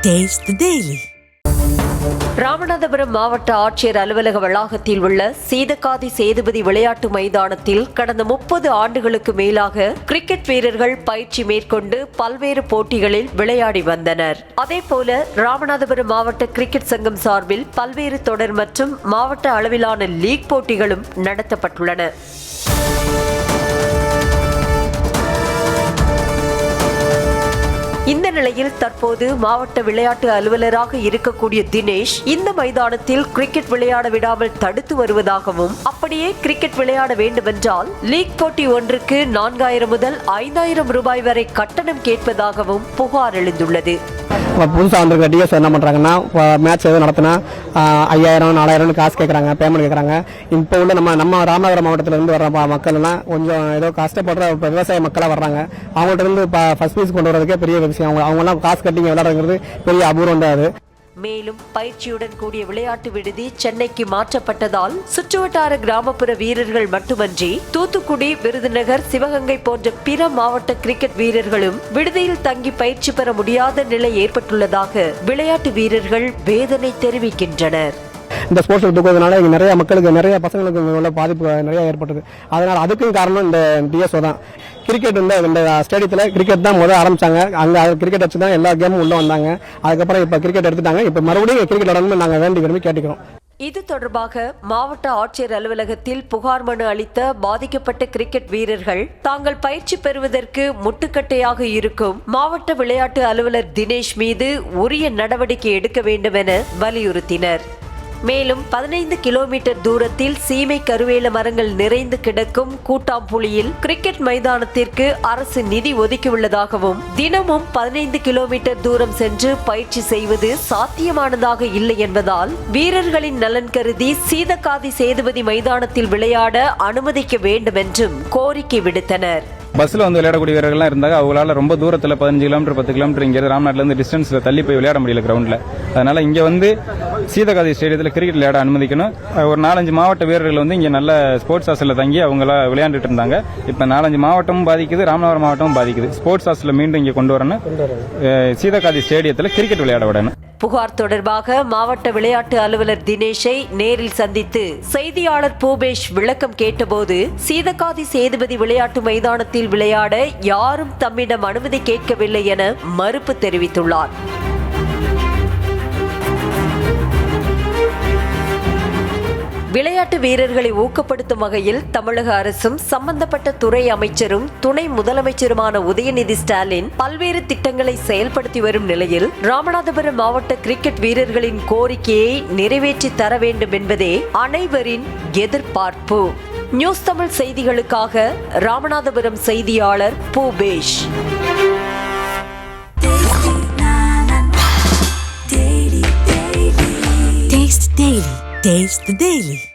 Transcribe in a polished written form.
Taste the Daily. Ramanathapuram மாவட்ட ஆட்சியர் அலுவலக வளாகத்தில் உள்ள சீதக்காதி சேதுபதி விளையாட்டு மைதானத்தில் கடந்த 30 ஆண்டுகளுக்கு மேலாக கிரிக்கெட் வீரர்கள் பயிற்சி மேற்கொண்டு பல்வேறு போட்டிகளில் விளையாடி வந்தனர். அதேபோல ராமநாதபுரம் மாவட்ட கிரிக்கெட் சங்கம் சார்பில் பல்வேறு தொடர் மற்றும் மாவட்ட அளவிலான லீக் போட்டிகளும் நடத்தப்பட்டுள்ளன. இந்த நிலையில் தற்போது மாவட்ட விளையாட்டு அலுவலராக இருக்கக்கூடிய தினேஷ் இந்த மைதானத்தில் கிரிக்கெட் விளையாட விடாமல் தடுத்து வருவதாகவும், அப்படியே கிரிக்கெட் விளையாட வேண்டுமென்றால் லீக் போட்டி ஒன்றுக்கு 4000 முதல் 5000 ரூபாய் வரை கட்டணம் கேட்பதாகவும் புகார் எழுந்துள்ளது. புதுசாக வந்திருக்க டிஎஸ் என்ன பண்ணுறாங்கன்னா, மேட்ச் எதுவும் நடத்தினா 5000 4000 காசு கேட்குறாங்க, பேமெண்ட் கேட்குறாங்க. இப்போ உள்ள நம்ம ராமநாதபுரம் மாவட்டத்திலேருந்து வர்ற மக்கள்லாம் கொஞ்சம் ஏதோ கஷ்டப்படுற விவசாய மக்களாக வர்றாங்க. அவங்கள்ட்ட இருந்து ஃபர்ஸ்ட் பீஸ் கொண்டு வரதுக்கே பெரிய விஷயம். அவங்கெல்லாம் காசு கட்டி விளையாடுறது பெரிய அபூர்வம் தான் அது. மேலும் பயிற்சியுடன் கூடிய விளையாட்டு விடுதி சென்னைக்கு மாற்றப்பட்டதால் சுற்றுவட்டார கிராமப்புற வீரர்கள் மட்டுமன்றி தூத்துக்குடி, விருதுநகர், சிவகங்கை போன்ற பிற மாவட்ட கிரிக்கெட் வீரர்களும் விடுதியில் தங்கி பயிற்சி பெற முடியாத நிலை ஏற்பட்டுள்ளதாக விளையாட்டு வீரர்கள் வேதனை தெரிவிக்கின்றனர். இந்த ஸ்போர்ட்ஸ் தூக்குறதுனால இங்கே நிறைய மக்களுக்கு, நிறைய பசங்களுக்கு உள்ள பாதிப்பு நிறைய ஏற்பட்டது. அதனால அதுக்கும் காரணம் இந்த டிஎஸ்ஓ தான். கிரிக்கெட் இந்த ஸ்டேடியத்தில் கிரிக்கெட் தான் முதல் ஆரம்பிச்சாங்க. அங்கே கிரிக்கெட் வச்சு தான் எல்லா கேமும் உள்ள வந்தாங்க. அதுக்கப்புறம் இப்போ கிரிக்கெட் எடுத்துட்டாங்க. இப்போ மறுபடியும் கிரிக்கெட் விளையாடணும்னு நாங்கள் விரும்பி கேட்டுக்கிறோம். இது தொடர்பாக மாவட்ட ஆட்சியர் அலுவலகத்தில் புகார் மனு அளித்த பாதிக்கப்பட்ட கிரிக்கெட் வீரர்கள் தாங்கள் பயிற்சி பெறுவதற்கு முட்டுக்கட்டையாக இருக்கும் மாவட்ட விளையாட்டு அலுவலர் தினேஷ் மீது உரிய நடவடிக்கை எடுக்க வேண்டும் என வலியுறுத்தினர். மேலும் 15 கிலோமீட்டர் தூரத்தில் சீமை கருவேல மரங்கள் நிறைந்து கிடக்கும் கூட்டாம்புலியில் கிரிக்கெட் மைதானத்திற்கு அரசு நிதி ஒதுக்கியுள்ளதாகவும், தினமும் 15 கிலோமீட்டர் தூரம் சென்று பயிற்சி செய்வது சாத்தியமானதாக இல்லை என்பதால் வீரர்களின் நலன் கருதி சீதக்காதி சேதுபதி மைதானத்தில் விளையாட அனுமதிக்க வேண்டும் என்றும் கோரிக்கை விடுத்தனர். பஸ்ஸில் வந்து விளையாடக்கூடிய வீரர்கள்லாம் இருந்தாங்க. அவங்களால ரொம்ப தூரத்தில் 15 கிலோமீட்டர் 10 கிலோமீட்டர் இங்கே ராம்நாட்டிலேருந்து டிஸ்டன்ஸில் தள்ளி போய் விளையாட முடியல கிரவுண்டில். அதனால இங்கே வந்து சீதக்காதி ஸ்டேடியத்தில் கிரிக்கெட் விளையாட அனுமதிக்கணும். ஒரு 4-5 மாவட்ட வீரர்கள் வந்து இங்கே நல்ல ஸ்போர்ட்ஸ் ஹாஸ்டலில் தங்கி அவங்களா விளையாண்டுட்டு இருந்தாங்க. இப்போ 4-5 மாவட்டமும் பாதிக்குது, ராமநாதபுரம் மாவட்டமும் பாதிக்குது. ஸ்போர்ட்ஸ் ஹாஸ்டலில் மீண்டும் இங்கே கொண்டு வரணும். சீதக்காதி ஸ்டேடியத்தில் கிரிக்கெட் விளையாட விடணும். புகார் தொடர்பாக மாவட்ட விளையாட்டு அலுவலர் தினேஷை நேரில் சந்தித்து செய்தியாளர் பூபேஷ் விளக்கம் கேட்டபோது, சீதக்காதி சேதுபதி விளையாட்டு மைதானத்தில் விளையாட யாரும் தம்மிடம் அனுமதி கேட்கவில்லை என மறுப்பு தெரிவித்துள்ளார். விளையாட்டு வீரர்களை ஊக்கப்படுத்தும் வகையில் தமிழக அரசும் சம்பந்தப்பட்ட துறை அமைச்சரும் துணை முதலமைச்சருமான உதயநிதி ஸ்டாலின் பல்வேறு திட்டங்களை செயல்படுத்தி வரும் நிலையில் ராமநாதபுரம் மாவட்ட கிரிக்கெட் வீரர்களின் கோரிக்கையை நிறைவேற்றி தர வேண்டும் என்பதே அனைவரின் எதிர்பார்ப்பு. நியூஸ் தமிழ் செய்திகளுக்காக ராமநாதபுரம் செய்தியாளர் பூபேஷ். Taste the Daily.